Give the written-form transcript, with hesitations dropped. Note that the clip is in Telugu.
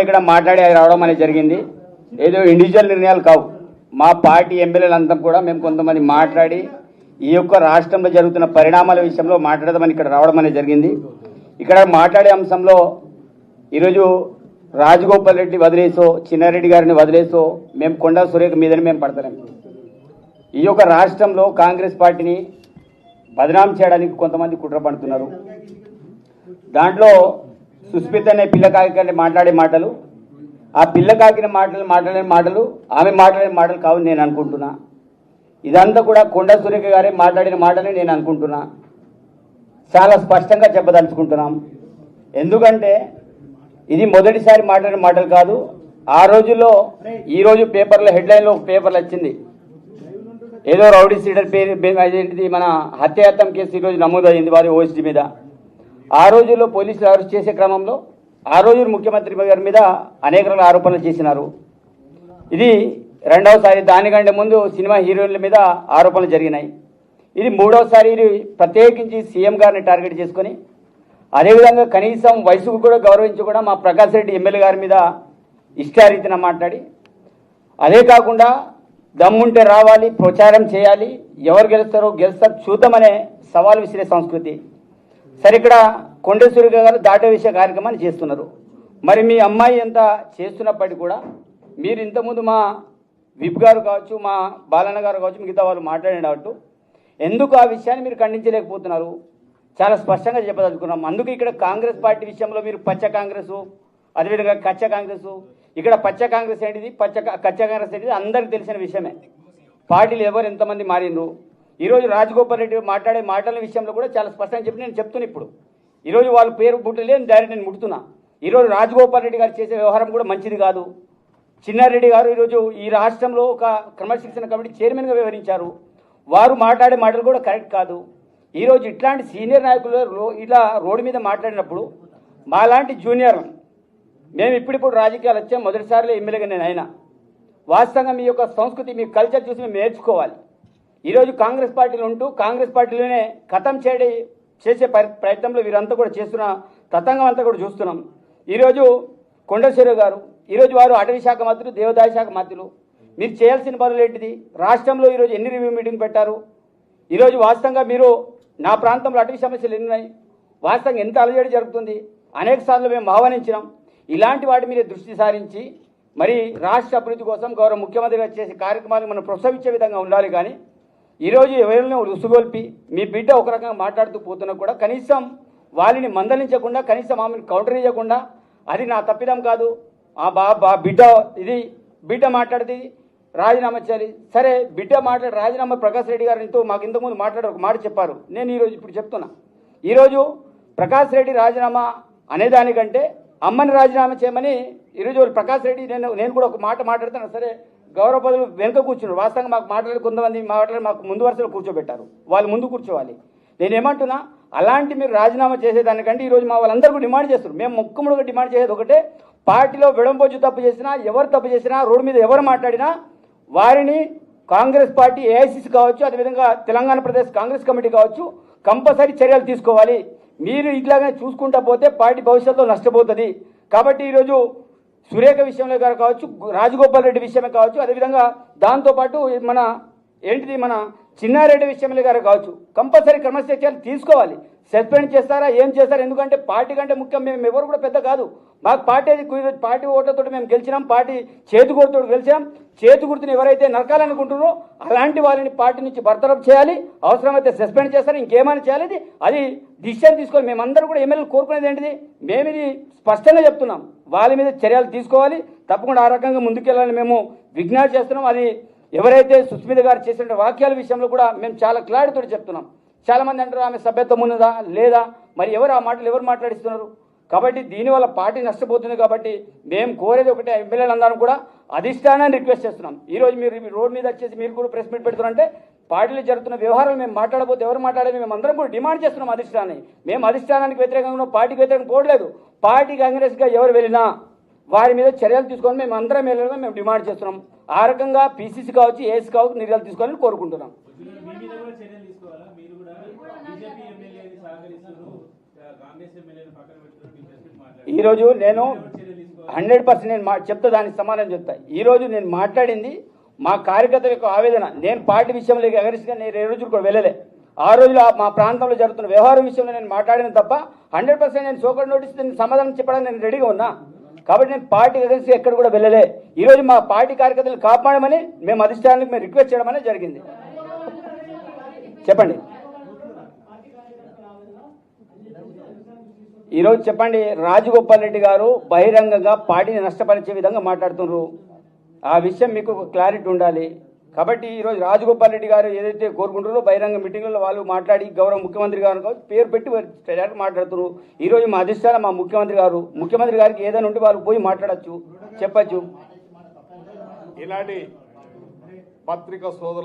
ఇక్కడ మాట్లాడి రావడం అనేది జరిగింది. ఏదో ఇండివిజువల్ నిర్ణయాలు కావు. మా పార్టీ ఎమ్మెల్యేలంతా కూడా మేము కొంతమంది మాట్లాడి ఈ యొక్క రాష్ట్రంలో జరుగుతున్న పరిణామాల విషయంలో మాట్లాడదామని ఇక్కడ రావడం అనేది జరిగింది. ఇక్కడ మాట్లాడే అంశంలో ఈరోజు రాజగోపాల్ రెడ్డి వదిలేసో చిన్నారెడ్డి గారిని వదిలేసో మేము కొండా సురేఖ మీదని మేము పడతలేం. ఈ యొక్క రాష్ట్రంలో కాంగ్రెస్ పార్టీని బదనాం చేయడానికి కొంతమంది కుట్ర పడుతున్నారు. దాంట్లో సుస్మిత అనే పిల్లకాకి మాట్లాడే మాటలు, ఆ పిల్లకాకిన మాట్లాడే మాటలు ఆమె మాట్లాడే మాటలు కావు నేను అనుకుంటున్నా. ఇదంతా కూడా కొండా సురేఖ గారే మాట్లాడిన మాటని నేను అనుకుంటున్నా. చాలా స్పష్టంగా చెప్పదలుచుకుంటున్నాం. ఎందుకంటే ఇది మొదటిసారి మాట్లాడిన మాటలు కాదు. ఆ రోజుల్లో ఈరోజు పేపర్లో హెడ్లైన్లో ఒక పేపర్లు వచ్చింది, ఏదో రౌడీ సీడర్ పేరు అదేంటిది మన హత్యాయత్నం కేసు ఈరోజు నమోదైంది వారి ఓఎస్డీ మీద. ఆ రోజుల్లో పోలీసులు అరెస్ట్ చేసే క్రమంలో ఆ రోజు ముఖ్యమంత్రి గారి మీద అనేక రకాల ఆరోపణలు చేసినారు. ఇది రెండవసారి. దానికంటే ముందు సినిమా హీరోయిన్ల మీద ఆరోపణలు జరిగినాయి. ఇది మూడవసారి. ఇది ప్రత్యేకించి సీఎం గారిని టార్గెట్ చేసుకొని అదేవిధంగా కనీసం వయసుకు కూడా గౌరవించి కూడా మా ప్రకాష్ రెడ్డి ఎమ్మెల్యే గారి మీద ఇష్టారీతిన మాట్లాడి, అదే కాకుండా దమ్ముంటే రావాలి, ప్రచారం చేయాలి, ఎవరు గెలుస్తారో చూద్దామనే సవాల్ విసిరే సంస్కృతి. సరే, ఇక్కడ కొండేశ్వరి గారు దాటే విషయ కార్యక్రమాన్ని చేస్తున్నారు. మరి మీ అమ్మాయి ఎంత చేస్తున్నప్పటికీ కూడా మీరు ఇంతకుముందు మా విప్ గారు కావచ్చు, మా బాలన్న గారు కావచ్చు, మిగతా వాళ్ళు మాట్లాడినట్టు ఎందుకు ఆ విషయాన్ని మీరు ఖండించలేకపోతున్నారు? చాలా స్పష్టంగా చెప్పదలుచుకున్నాం. అందుకు ఇక్కడ కాంగ్రెస్ పార్టీ విషయంలో మీరు పచ్చ కాంగ్రెస్, అదేవిధంగా కచ్చ కాంగ్రెస్, ఇక్కడ పచ్చ కాంగ్రెస్ ఏంటిది, కచ్చ కాంగ్రెస్ ఏంటిది అందరికీ తెలిసిన విషయమే. పార్టీలు ఎవరు ఎంతమంది మారిండ్రు. ఈరోజు రాజగోపాల్ రెడ్డి మాట్లాడే మాటల విషయంలో కూడా చాలా స్పష్టంగా చెప్పి నేను చెప్తున్నా. ఇప్పుడు ఈరోజు వాళ్ళ పేరు పుట్టలేదు, డైరెక్ట్ నేను ముడుతున్నా. ఈరోజు రాజగోపాల్ రెడ్డి గారు చేసే వ్యవహారం కూడా మంచిది కాదు. చిన్నారెడ్డి గారు ఈరోజు ఈ రాష్ట్రంలో ఒక క్రమశిక్షణ కమిటీ చైర్మన్గా వ్యవహరించారు. వారు మాట్లాడే మాటలు కూడా కరెక్ట్ కాదు. ఈరోజు ఇట్లాంటి సీనియర్ నాయకులు ఇలా రోడ్డు మీద మాట్లాడినప్పుడు మాలాంటి జూనియర్, మేము ఇప్పుడిప్పుడు రాజకీయాలు వచ్చాం, మొదటిసారిలో ఎమ్మెల్యేగా నేను అయినా. వాస్తవంగా మీ యొక్క సంస్కృతి, మీ కల్చర్ చూసి మేము నేర్చుకోవాలి. ఈరోజు కాంగ్రెస్ పార్టీలో ఉంటూ కాంగ్రెస్ పార్టీలోనే ఖతం చేసే ప్రయత్నంలో వీరంతా కూడా చేస్తున్న తతంగం అంతా కూడా చూస్తున్నాం. ఈరోజు కొండశ్వరరావు గారు ఈరోజు వారు అటవీ శాఖ మంత్రులు, దేవాదాయ శాఖ మంత్రులు. మీరు చేయాల్సిన పనులు ఏంటిది? రాష్ట్రంలో ఈరోజు ఎన్ని రివ్యూ మీటింగ్ పెట్టారు? ఈరోజు వాస్తవంగా మీరు నా ప్రాంతంలో అటవీ సమస్యలు ఎన్ని ఉన్నాయి, వాస్తవంగా ఎంత అలజడి జరుగుతుంది, అనేక సార్లు మేము ఆహ్వానించినాం. ఇలాంటి వాటి మీద దృష్టి సారించి మరి రాష్ట్ర అభివృద్ధి కోసం గౌరవ ముఖ్యమంత్రి గారు చేసే కార్యక్రమాలు మనం ప్రోత్సహించే విధంగా ఉండాలి. కానీ ఈరోజు ఎవరినో రుసుగొల్పి మీ బిడ్డ ఒక రకంగా మాట్లాడుతూ పోతున్నా కూడా కనీసం వాళ్ళని మందలించకుండా, కనీసం ఆమెను కౌంటర్ చేయకుండా, అది నా తప్పిదం కాదు, బిడ్డ మాట్లాడితే రాజీనామా చేయాలి. సరే, బిడ్డ మాట్లాడి రాజీనామా ప్రకాష్ రెడ్డి గారితో మాకు ఇంతకుముందు మాట్లాడి ఒక మాట చెప్పారు. నేను ఇప్పుడు చెప్తున్నా. ఈరోజు ప్రకాష్ రెడ్డి రాజీనామా అనేదానికంటే అమ్మని రాజీనామా చేయమని ఈరోజు ప్రకాష్ రెడ్డి నేను కూడా ఒక మాట మాట్లాడుతాను. సరే, గౌరవ పదవులు వెనుక కూర్చున్నారు. వాస్తవంగా మాకు మాట్లాడి కొంతమంది మాకు ముందు వరుసలో కూర్చోబెట్టారు. వాళ్ళు ముందు కూర్చోవాలి. నేనేమంటున్నా, అలాంటి మీరు రాజీనామా చేసేదానికంటే ఈరోజు మా వాళ్ళందరూ డిమాండ్ చేస్తారు. మేము ముక్కుముడుగా డిమాండ్ చేసేది ఒకటే, పార్టీలో విడంబొచ్చు తప్పు చేసినా, ఎవరు తప్పు చేసినా, రోడ్డు మీద ఎవరు మాట్లాడినా వారిని కాంగ్రెస్ పార్టీ ఏఐసిసి కావచ్చు, అదేవిధంగా తెలంగాణ ప్రదేశ్ కాంగ్రెస్ కమిటీ కావచ్చు, కంపల్సరీ చర్యలు తీసుకోవాలి. మీరు ఇట్లాగానే చూసుకుంటా పోతే పార్టీ భవిష్యత్తులో నష్టపోతుంది. కాబట్టి ఈరోజు సురేఖ విషయంలో గారు కావచ్చు, రాజగోపాల్ రెడ్డి విషయమే కావచ్చు, అదేవిధంగా దాంతోపాటు మన చిన్నారెడ్డి విషయంలో గారు కావచ్చు, కంపల్సరీ క్రమశిక్షణలు తీసుకోవాలి. సస్పెండ్ చేస్తారా, ఏం చేస్తారా? ఎందుకంటే పార్టీ కంటే ముఖ్యం మేము ఎవరు కూడా పెద్ద కాదు. మాకు పార్టీ ఓట్లతో మేము గెలిచినాం, పార్టీ చేతి గుర్తుతో గెలిచాం. చేతి గుర్తుని ఎవరైతే నరకాలనుకుంటున్నారో అలాంటి వాళ్ళని పార్టీ నుంచి బర్తరఫ్ చేయాలి. అవసరమైతే సస్పెండ్ చేస్తారు, ఇంకేమైనా చేయాలి. అది డిసిషన్ తీసుకోవాలి. మేమందరూ కూడా ఎమ్మెల్యేలు కోరుకునేది ఏంటిది? మేము ఇది స్పష్టంగా చెప్తున్నాం, వాళ్ళ మీద చర్యలు తీసుకోవాలి. తప్పకుండా ఆ రకంగా ముందుకెళ్ళాలని మేము విజ్ఞప్తి చేస్తున్నాం. అది ఎవరైతే సుస్మిత గారు చేసిన వాక్యాల విషయంలో కూడా మేము చాలా క్లారిటీతో చెప్తున్నాం. చాలామంది అంటారు ఆమె సభ్యత్వం ఉన్నదా లేదా, మరి ఎవరు ఆ మాటలు ఎవరు మాట్లాడిస్తున్నారు? కాబట్టి దీనివల్ల పార్టీ నష్టపోతుంది. కాబట్టి మేము కోరేది ఒకటే, ఎమ్మెల్యేలందరూ కూడా అధిష్టానాన్ని రిక్వెస్ట్ చేస్తున్నాం. ఈరోజు మీరు రోడ్ మీద వచ్చేసి మీరు కూడా ప్రెస్ మీట్ పెడుతున్నారంటే పార్టీలో జరుగుతున్న వ్యవహారాలు మేము మాట్లాడబోతే ఎవరు మాట్లాడేది మేము అందరం కూడా డిమాండ్ చేస్తున్నాం అధిష్టానాన్ని. మేము అధిష్టానానికి వ్యతిరేకంగా పార్టీకి వ్యతిరేకంగా పోవట్లేదు. పార్టీ కాంగ్రెస్గా ఎవరు వెళ్ళినా వారి మీద చర్యలు తీసుకొని మేము అందరం వెళ్ళగా మేము డిమాండ్ చేస్తున్నాం. ఆ రకంగా పీసీసీ కావచ్చు, ఏఎస్ కావచ్చు చర్యలు తీసుకోవాలని కోరుకుంటున్నాం. ఈరోజు నేను 100% నేను చెప్తా, దానికి సమాధానం చెప్తా. ఈరోజు నేను మాట్లాడింది మా కార్యకర్తల యొక్క ఆవేదన. నేను పార్టీ విషయంలో అగరిస్ట్గా నేను ఏ రోజు కూడా వెళ్ళలే. ఆ రోజులో మా ప్రాంతంలో జరుగుతున్న వ్యవహారం విషయంలో నేను మాట్లాడిన తప్ప 100% నేను సోకర్ నోటీస్ నేను సమాధానం చెప్పడానికి నేను రెడీగా ఉన్నా. కాబట్టి నేను పార్టీ అగరిస్ట్గా ఎక్కడ కూడా వెళ్ళలే. ఈరోజు మా పార్టీ కార్యకర్తలను కాపాడమని మేము అధిష్టానానికి మేము రిక్వెస్ట్ చేయడం అనేది జరిగింది. చెప్పండి ఈరోజు చెప్పండి. రాజగోపాల్ రెడ్డి గారు బహిరంగంగా పార్టీని నష్టపరిచే విధంగా మాట్లాడుతున్నారు. ఆ విషయం మీకు క్లారిటీ ఉండాలి. కాబట్టి ఈరోజు రాజగోపాల్ రెడ్డి గారు ఏదైతే కోరుకుంటారో బహిరంగ మీటింగ్లలో వాళ్ళు మాట్లాడి గౌరవ ముఖ్యమంత్రి గారు పేరు పెట్టి మాట్లాడుతున్నారు. ఈరోజు మా అధిష్టానం మా ముఖ్యమంత్రి గారికి ఏదైనా ఉంటే వాళ్ళు పోయి మాట్లాడచ్చు, చెప్పచ్చు. ఇలాంటి పత్రికా సోదరుల